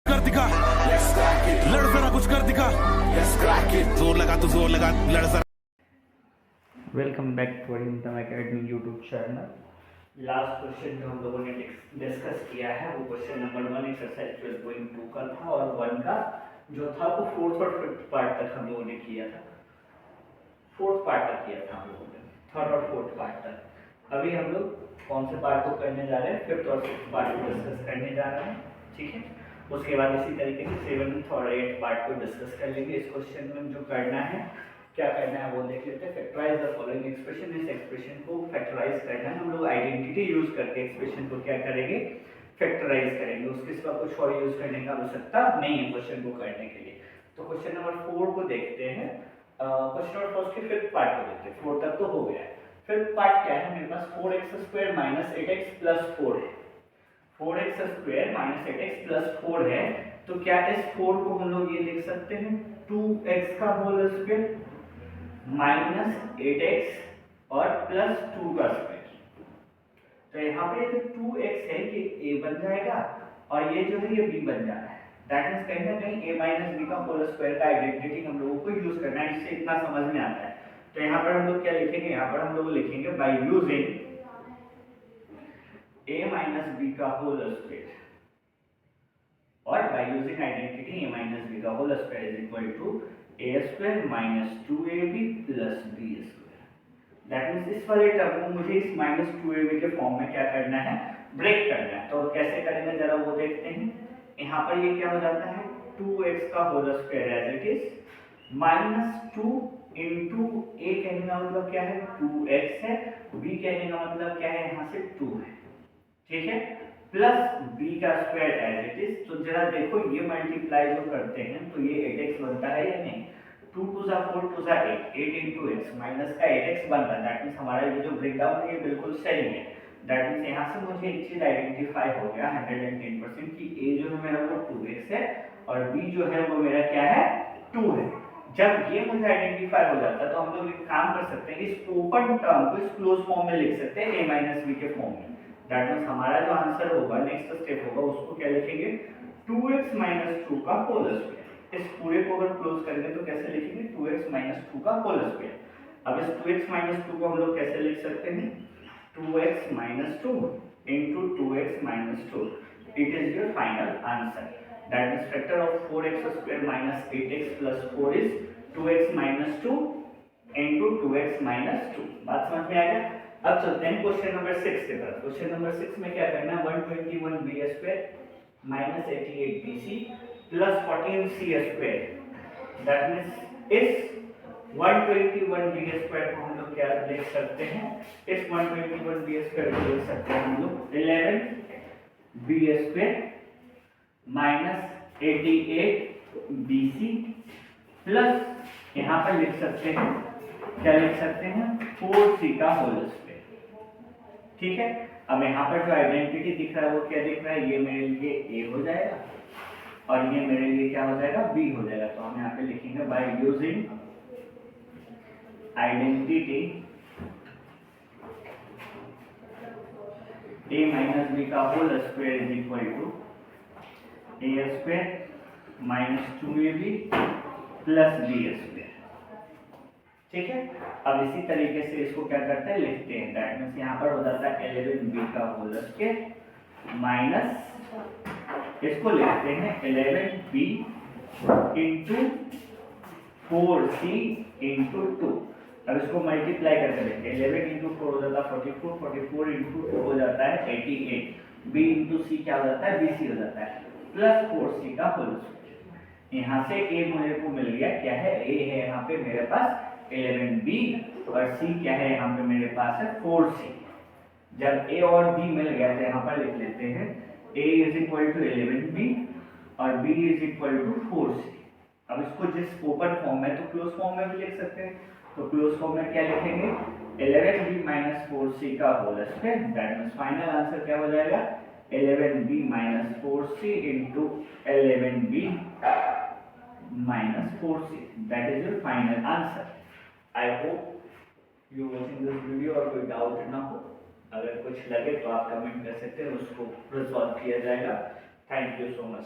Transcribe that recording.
कर दिखा, लड़ जरा कुछ कर दिखा, जोर लगा तो जोर लगा, लड़ जरा। Welcome back to Arindam academy YouTube channel. Last question जो हम लोगों ने डिस्कस किया है वो क्वेश्चन नंबर 1 एक्सरसाइज 12.2 का था, और 1 का जो था वो फोर्थ और फिफ्थ पार्ट तक हम लोगों ने किया था। फोर्थ पार्ट तक किया था हम लोगों ने, थर्ड और फोर्थ पार्ट तक। अभी हम लोग कौन से पार्ट को करने जा रहे हैं? फिफ्थ और सिक्स्थ पार्ट को डिस्कस करने जा रहे हैं, ठीक है। उसके बाद इसी तरीके से सेवन्थ और एट्थ पार्ट को डिस्कस कर लेंगे। इस क्वेश्चन में जो करना है, क्या करना है वो देख लेते हैं। फैक्टराइज द फॉलोइंग एक्सप्रेशन, इस एक्सप्रेशन को फैक्टराइज करना है। हम लोग आइडेंटिटी यूज करके एक्सप्रेशन को क्या करेंगे? फैक्टराइज करेंगे। उसके सिवा कुछ और यूज करने का आवश्यकता नहीं है क्वेश्चन को करने के लिए। तो क्वेश्चन नंबर 4 को देखते हैं। क्वेश्चन नंबर फर्स्ट के फिफ्थ पार्ट को देखते हैं। 4 तक तो हो गया है। फिफ्थ पार्ट क्या है? मेरे पास 4x² - 8x + 4 है। 4x² - 8x + 4 है, तो क्या इस 4 को हम लोग ये लिख सकते हैं 2x का होल स्क्वायर -8x और +2 का स्क्वायर। तो यहाँ पे जो 2x है ये a बन जाएगा, और ये जो है ये b बन जाना है। दैट मींस कहीं ना कहीं a - b का होल स्क्वायर का आइडेंटिटी हम लोगों को यूज करना है। इससे इतना समझ में आता है। तो यहाँ पर हम लोग क्या लिखेंगे? यहाँ पर हम लोग लिखेंगे बाय यूजिंग a - b का होल स्क्वायर, और by using identity a - b का whole square is equal to a² - 2ab + b²। That means इस वाले टर्म को मुझे इस -2ab के फॉर्म में क्या करना है? ब्रेक करना है। तो कैसे करेंगे जरा वो देखते हैं। यहाँ पर ये क्या हो जाता है? 2x का whole square as it is -2 into a कहने का मतलब क्या है? 2x है, b कहने का मतलब क्या है? यहाँ से 2 है, ठीक है, प्लस b का स्क्वायर एज इट इज। तो जरा देखो ये मल्टीप्लाई जो करते हैं तो ये 8x बनता है या नहीं? 2 2 * 4 2 * 8 8 into x माइनस का 8x बन रहा है। दैट मींस हमारा ये जो ब्रेकडाउन है ये बिल्कुल सही है। दैट मींस यहाँ से मुझे एक चीज आइडेंटिफाई हो गया 110% कि a जो है मेरा वो 2x है, और b जो है वो मेरा क्या है? 2 है। जब ये मुझे आइडेंटिफाई हो जाता है तो हम लोग एक काम कर सकते हैं, इस ओपन टर्म को इस क्लोज फॉर्म में लिख सकते हैं a - b के फॉर्म में। दैट मींस हमारा जो आंसर होगा, नेक्स्ट स्टेप होगा, उसको क्या लिखेंगे? 2x - 2 का होल स्क्वायर। इस पूरे को अगर क्लोज करेंगे तो कैसे लिखेंगे? 2x - 2 का होल स्क्वायर। अब इस 2x - 2 को हम लोग कैसे लिख सकते हैं? 2x - 2 into 2x - 2. It is your final answer. That is factor of 4x² - 8x + 4 is 2x - 2 into 2x - 2. बात समझ में आ गया? अब चलते हैं क्वेश्चन नंबर 6 के तरफ। क्वेश्चन नंबर 6 में क्या करना है? 121b² - 88bc + 14c²। That means इस 121b² को हम लोग क्या लिख सकते हैं? इस 121b² को लिख सकते हैं हम लोग 11b² - 88bc प्लस यहाँ पर लिख सकते हैं, क्या लिख सकते हैं? 4c का होल स्क्वायर, ठीक है। अब यहाँ पर जो आइडेंटिटी दिख रहा है वो क्या दिख रहा है? ये मेरे लिए a हो जाएगा, और ये मेरे लिए क्या हो जाएगा? b हो जाएगा। तो हम यहाँ पे लिखेंगे by using identity a - b का whole square is equal to a² - 2ab + b², ठीक है। अब इसी तरीके से इसको क्या करते हैं? लिखते हैं। दैट मींस यहाँ पर हो जाता है 11b का होल स्क्वायर माइनस, इसको लिखते हैं 11b into 4c into 2। अब इसको मल्टीप्लाई करके देखते हैं। 11 into 4 हो जाता है 44, 44 into 2 हो जाता है 88, b into c क्या हो जाता है? bc हो जाता है, प्लस 4c का होल स्क्वायर। यहाँ से a मुझे को मिल गया, क्या है? a है यहाँ पे मेरे पास 11b, और c क्या है यहाँ पे मेरे पास है 4c। जब a और b मिल गया तो यहाँ पर लिख लेते हैं a = 11b और b = 4c। अब इसको जिस ओपन फॉर्म में, तो क्लोज फॉर्म में भी लिख सकते हैं। तो क्लोज फॉर्म में क्या लिखेंगे? 11b - 4c का whole square. That means final answer क्या हो जाएगा? 11b - 4c into 11b - 4c. That is your final answer. I hope you watching this video और कोई डाउट ना हो। अगर कुछ लगे तो आप कमेंट कर सकते हैं, उसको रिजॉल्व किया जाएगा। Thank you so much.